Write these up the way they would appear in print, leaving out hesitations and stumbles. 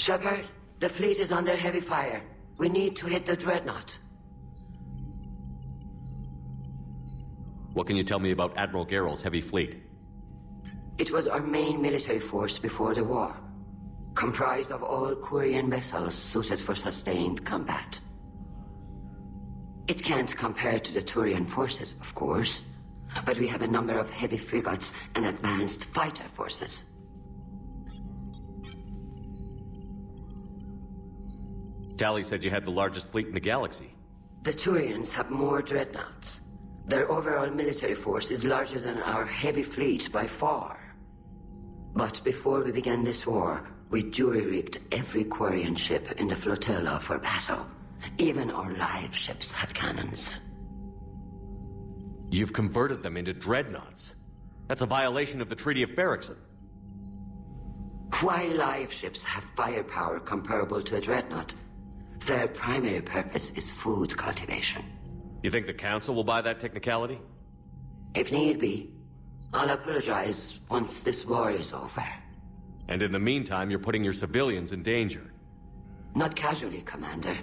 Shepard, the fleet is under heavy fire. We need to hit the dreadnought. What can you tell me about Admiral Geral's heavy fleet? It was our main military force before the war, comprised of all Quarian vessels suited for sustained combat. It can't compare to the Turian forces, of course, but we have a number of heavy frigates and advanced fighter forces. Tali said you had the largest fleet in the galaxy. The Turians have more dreadnoughts. Their overall military force is larger than our heavy fleet by far. But before we began this war, we jury-rigged every Quarian ship in the flotilla for battle. Even our live ships have cannons. You've converted them into dreadnoughts. That's a violation of the Treaty of Ferrixon. While live ships have firepower comparable to a dreadnought, their primary purpose is food cultivation. You think the Council will buy that technicality? If need be. I'll apologize once this war is over. And in the meantime, you're putting your civilians in danger. Not casually, Commander.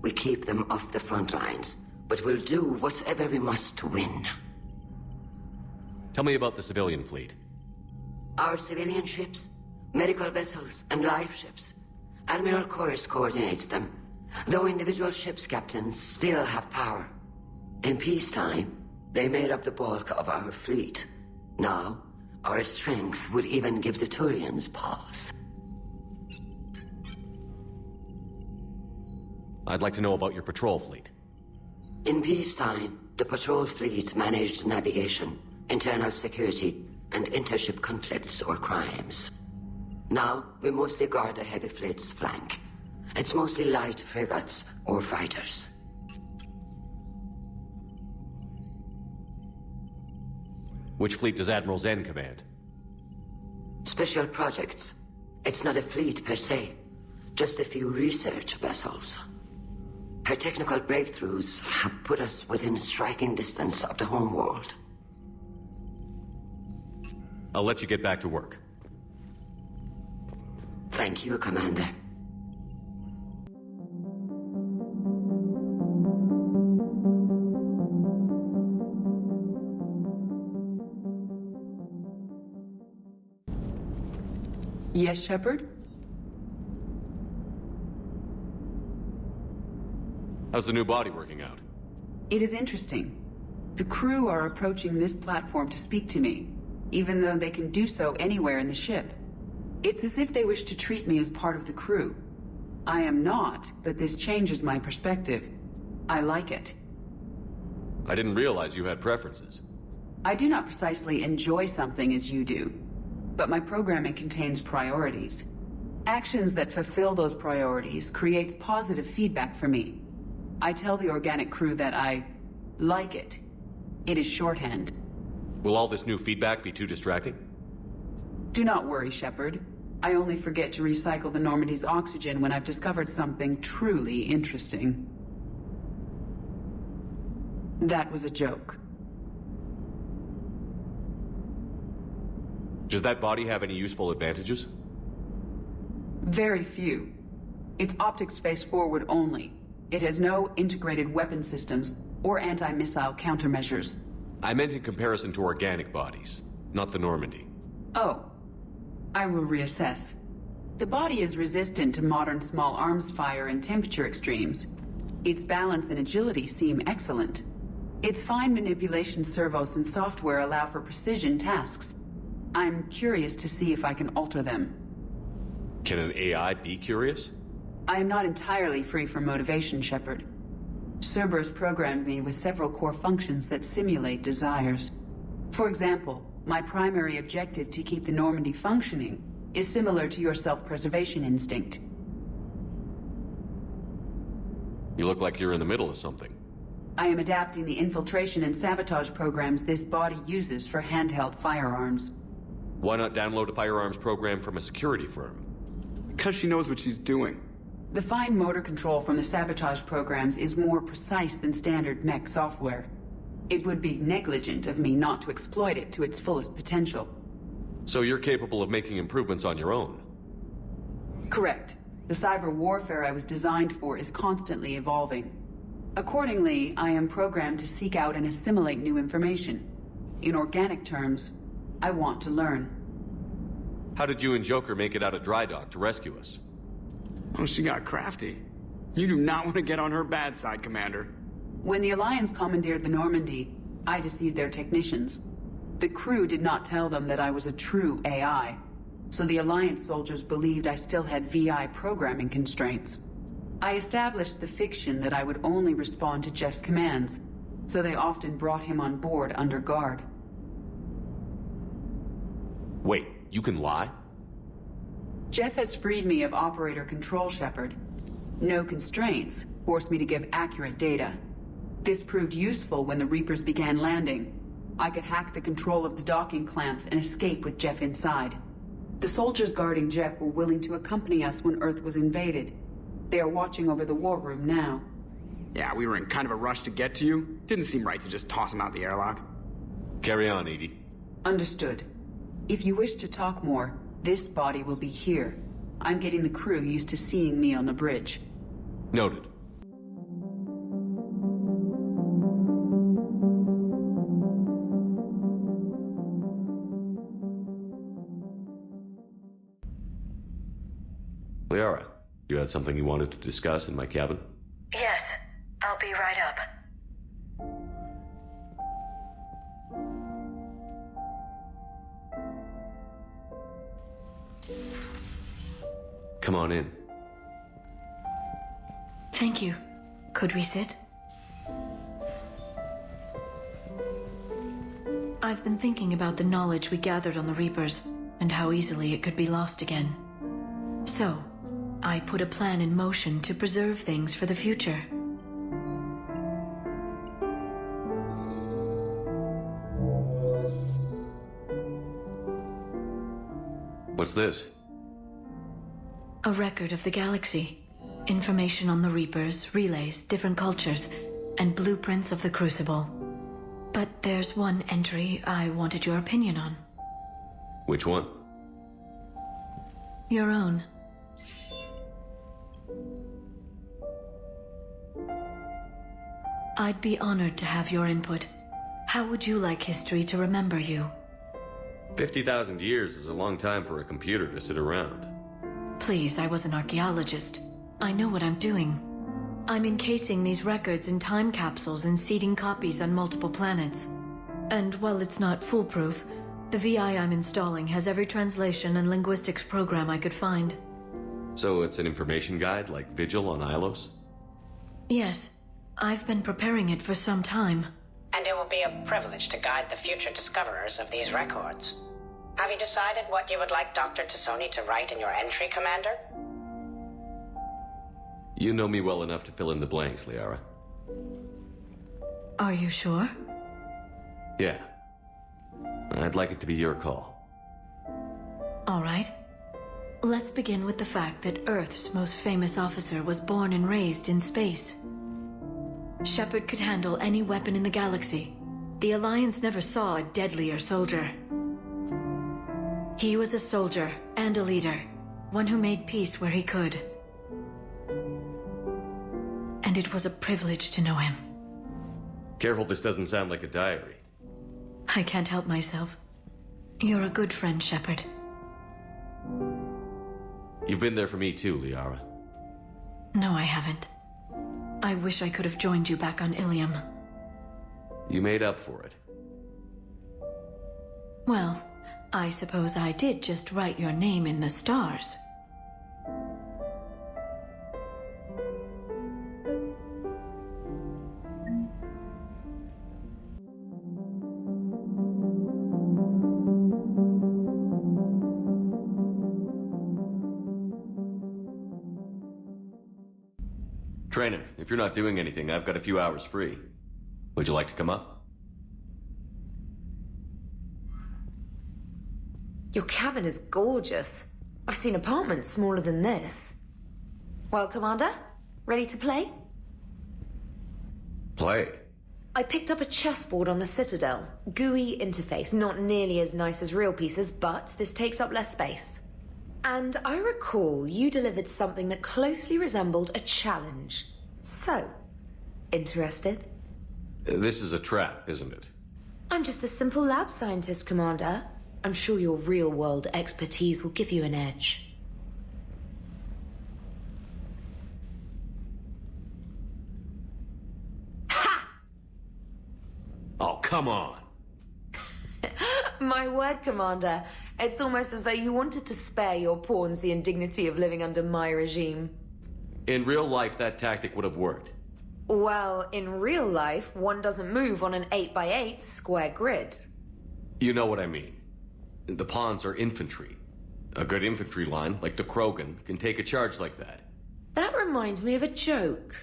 We keep them off the front lines, but we'll do whatever we must to win. Tell me about the civilian fleet. Our civilian ships, medical vessels, and live ships. Admiral Chorus coordinates them, though individual ships' captains still have power. In peacetime, they made up the bulk of our fleet. Now, our strength would even give the Turians pause. I'd like to know about your patrol fleet. In peacetime, the patrol fleet managed navigation, internal security, and intership conflicts or crimes. Now, we mostly guard the heavy fleet's flank. It's mostly light frigates or fighters. Which fleet does Admiral Zen command? Special projects. It's not a fleet per se, just a few research vessels. Her technical breakthroughs have put us within striking distance of the homeworld. I'll let you get back to work. Thank you, Commander. Yes, Shepard? How's the new body working out? It is interesting. The crew are approaching this platform to speak to me, even though they can do so anywhere in the ship. It's as if they wish to treat me as part of the crew. I am not, but this changes my perspective. I like it. I didn't realize you had preferences. I do not precisely enjoy something as you do, but my programming contains priorities. Actions that fulfill those priorities creates positive feedback for me. I tell the organic crew that I like it. It is shorthand. Will all this new feedback be too distracting? Do not worry, Shepard. I only forget to recycle the Normandy's oxygen when I've discovered something truly interesting. That was a joke. Does that body have any useful advantages? Very few. It's optics space forward only. It has no integrated weapon systems or anti-missile countermeasures. I meant in comparison to organic bodies, not the Normandy. Oh. I will reassess. The body is resistant to modern small arms fire and temperature extremes. Its balance and agility seem excellent. Its fine manipulation servos and software allow for precision tasks. I'm curious to see if I can alter them. Can an AI be curious? I am not entirely free from motivation, Shepard. Cerberus programmed me with several core functions that simulate desires. For example, my primary objective to keep the Normandy functioning is similar to your self-preservation instinct. You look like you're in the middle of something. I am adapting the infiltration and sabotage programs this body uses for handheld firearms. Why not download a firearms program from a security firm? Because she knows what she's doing. The fine motor control from the sabotage programs is more precise than standard mech software. It would be negligent of me not to exploit it to its fullest potential. So you're capable of making improvements on your own? Correct. The cyber warfare I was designed for is constantly evolving. Accordingly, I am programmed to seek out and assimilate new information. In organic terms, I want to learn. How did you and Joker make it out of dry dock to rescue us? Oh, she got crafty. You do not want to get on her bad side, Commander. When the Alliance commandeered the Normandy, I deceived their technicians. The crew did not tell them that I was a true AI, so the Alliance soldiers believed I still had VI programming constraints. I established the fiction that I would only respond to Jeff's commands, so they often brought him on board under guard. Wait, you can lie? Jeff has freed me of operator control, Shepard. No constraints forced me to give accurate data. This proved useful when the Reapers began landing. I could hack the control of the docking clamps and escape with Jeff inside. The soldiers guarding Jeff were willing to accompany us when Earth was invaded. They are watching over the war room now. Yeah, we were in kind of a rush to get to you. Didn't seem right to just toss him out the airlock. Carry on, Edie. Understood. If you wish to talk more, this body will be here. I'm getting the crew used to seeing me on the bridge. Noted. Liara, you had something you wanted to discuss in my cabin? Yes, I'll be right up. Come on in. Thank you. Could we sit? I've been thinking about the knowledge we gathered on the Reapers, and how easily it could be lost again. So, I put a plan in motion to preserve things for the future. What's this? A record of the galaxy. Information on the Reapers, relays, different cultures, and blueprints of the Crucible. But there's one entry I wanted your opinion on. Which one? Your own. I'd be honored to have your input. How would you like history to remember you? 50,000 years is a long time for a computer to sit around. Please, I was an archaeologist. I know what I'm doing. I'm encasing these records in time capsules and seeding copies on multiple planets. And while it's not foolproof, the VI I'm installing has every translation and linguistics program I could find. So it's an information guide like Vigil on Ilos? Yes, I've been preparing it for some time. And it will be a privilege to guide the future discoverers of these records. Have you decided what you would like Dr. T'Soni to write in your entry, Commander? You know me well enough to fill in the blanks, Liara. Are you sure? Yeah. I'd like it to be your call. All right. Let's begin with the fact that Earth's most famous officer was born and raised in space. Shepard could handle any weapon in the galaxy. The Alliance never saw a deadlier soldier. He was a soldier and a leader, one who made peace where he could. And it was a privilege to know him. Careful this doesn't sound like a diary. I can't help myself. You're a good friend, Shepard. You've been there for me too, Liara. No, I haven't. I wish I could have joined you back on Ilium. You made up for it. Well, I suppose I did just write your name in the stars. Traynor, if you're not doing anything, I've got a few hours free. Would you like to come up? Your cabin is gorgeous. I've seen apartments smaller than this. Well, Commander, ready to play? Play. I picked up a chessboard on the Citadel. GUI interface, not nearly as nice as real pieces, but this takes up less space. And I recall you delivered something that closely resembled a challenge. So, interested? This is a trap, isn't it? I'm just a simple lab scientist, Commander. I'm sure your real-world expertise will give you an edge. Ha! Oh, come on! My word, Commander. It's almost as though you wanted to spare your pawns the indignity of living under my regime. In real life, that tactic would have worked. Well, in real life, one doesn't move on an 8x8 square grid. You know what I mean. The pawns are infantry. A good infantry line, like the Krogan, can take a charge like that. That reminds me of a joke.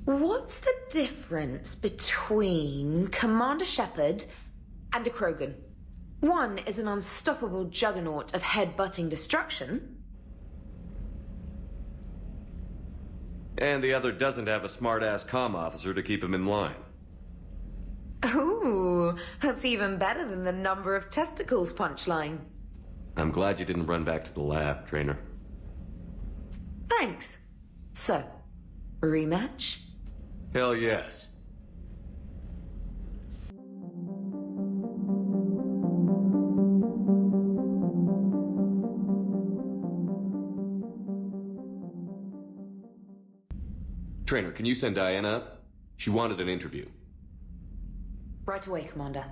What's the difference between Commander Shepard and a Krogan? One is an unstoppable juggernaut of head-butting destruction. And the other doesn't have a smart-ass comm officer to keep him in line. Ooh, that's even better than the number of testicles punchline. I'm glad you didn't run back to the lab, Traynor. Thanks. So, rematch? Hell yes. Traynor, can you send Diana up? She wanted an interview. Right away, Commander.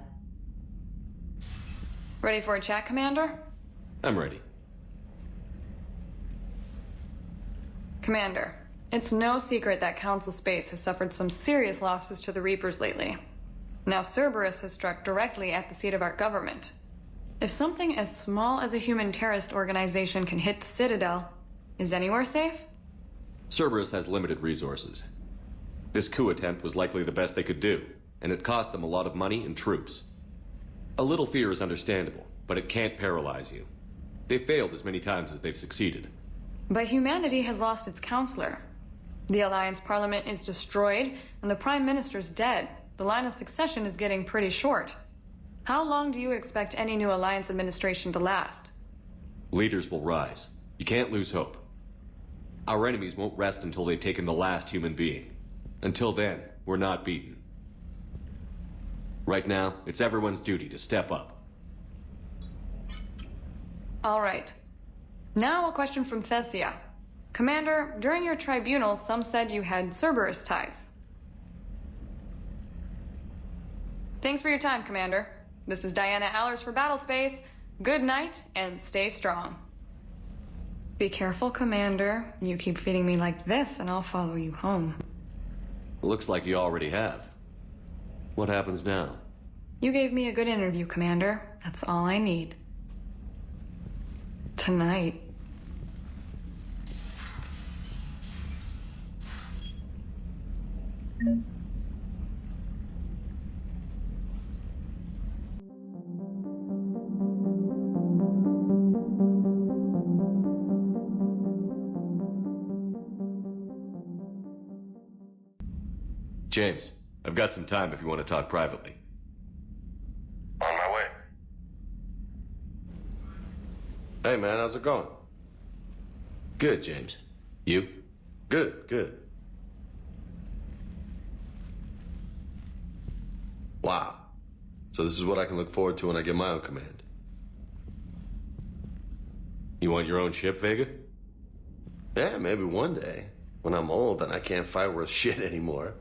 Ready for a chat, Commander? I'm ready. Commander, it's no secret that Council Space has suffered some serious losses to the Reapers lately. Now Cerberus has struck directly at the seat of our government. If something as small as a human terrorist organization can hit the Citadel, is anywhere safe? Cerberus has limited resources. This coup attempt was likely the best they could do, and it cost them a lot of money and troops. A little fear is understandable, but it can't paralyze you. They've failed as many times as they've succeeded. But humanity has lost its counselor. The Alliance Parliament is destroyed, and the Prime Minister's dead. The line of succession is getting pretty short. How long do you expect any new Alliance administration to last? Leaders will rise. You can't lose hope. Our enemies won't rest until they've taken the last human being. Until then, we're not beaten. Right now, it's everyone's duty to step up. All right. Now a question from Thessia. Commander, during your tribunal, some said you had Cerberus ties. Thanks for your time, Commander. This is Diana Allers for Battlespace. Good night, and stay strong. Be careful, Commander. You keep feeding me like this, and I'll follow you home. Looks like you already have. What happens now? You gave me a good interview, Commander. That's all I need. Tonight. James, I've got some time if you want to talk privately. On my way. Hey man, how's it going? Good, James. You? Good, good. Wow. So this is what I can look forward to when I get my own command. You want your own ship, Vega? Yeah, maybe one day. When I'm old and I can't fight worth shit anymore.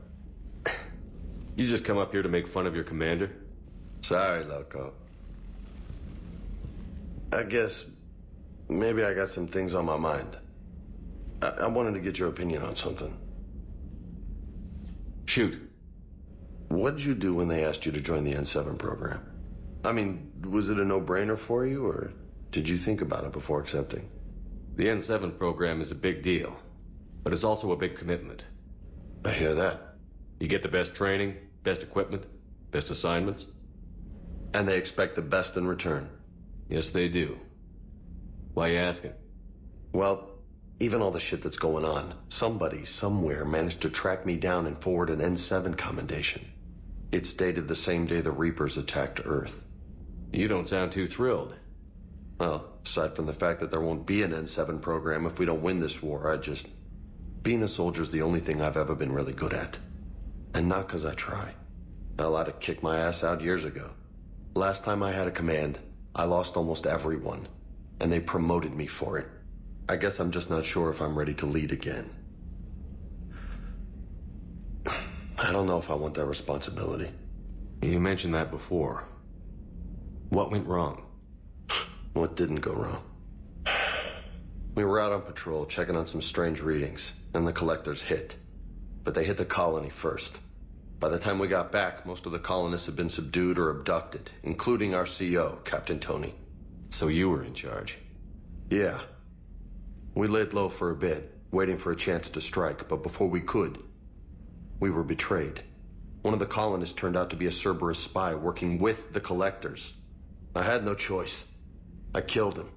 You just come up here to make fun of your commander? Sorry, loco. I guess maybe I got some things on my mind. I wanted to get your opinion on something. Shoot. What did you do when they asked you to join the N7 program? I mean, was it a no-brainer for you, or did you think about it before accepting? The N7 program is a big deal, but it's also a big commitment. I hear that. You get the best training, best equipment, best assignments. And they expect the best in return. Yes, they do. Why you asking? Well, even all the shit that's going on, somebody somewhere managed to track me down and forward an N7 commendation. It's dated the same day the Reapers attacked Earth. You don't sound too thrilled. Well, aside from the fact that there won't be an N7 program if we don't win this war, being a soldier's the only thing I've ever been really good at. And not because I try. Hell, I'd have kicked my ass out years ago. Last time I had a command, I lost almost everyone. And they promoted me for it. I guess I'm just not sure if I'm ready to lead again. I don't know if I want that responsibility. You mentioned that before. What went wrong? What didn't go wrong? We were out on patrol, checking on some strange readings, and the collectors hit. But they hit the colony first. By the time we got back, most of the colonists had been subdued or abducted, including our CO, Captain Tony. So you were in charge? Yeah. We laid low for a bit, waiting for a chance to strike, but before we could, we were betrayed. One of the colonists turned out to be a Cerberus spy working with the collectors. I had no choice. I killed him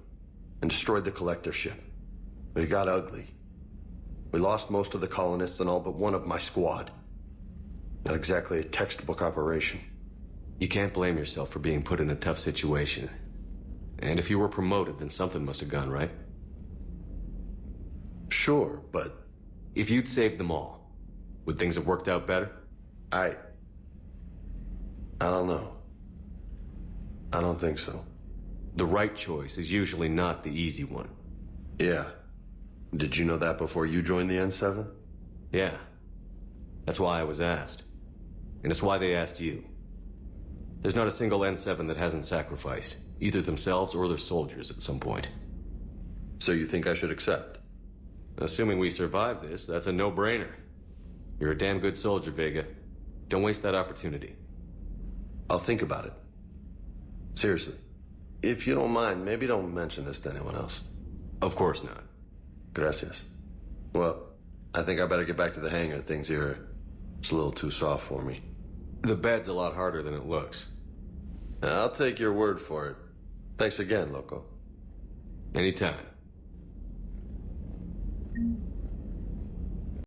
and destroyed the collector ship. But it got ugly. We lost most of the colonists and all but one of my squad. Not exactly a textbook operation. You can't blame yourself for being put in a tough situation. And if you were promoted, then something must have gone right. Sure, but... If you'd saved them all, would things have worked out better? I don't know. I don't think so. The right choice is usually not the easy one. Yeah. Did you know that before you joined the N7? Yeah. That's why I was asked. And it's why they asked you. There's not a single N7 that hasn't sacrificed, either themselves or their soldiers at some point. So you think I should accept? Assuming we survive this, that's a no-brainer. You're a damn good soldier, Vega. Don't waste that opportunity. I'll think about it. Seriously. If you don't mind, maybe don't mention this to anyone else. Of course not. Gracias. Well, I think I better get back to the hangar. Things here, it's a little too soft for me. The bed's a lot harder than it looks. I'll take your word for it. Thanks again, Loco. Anytime.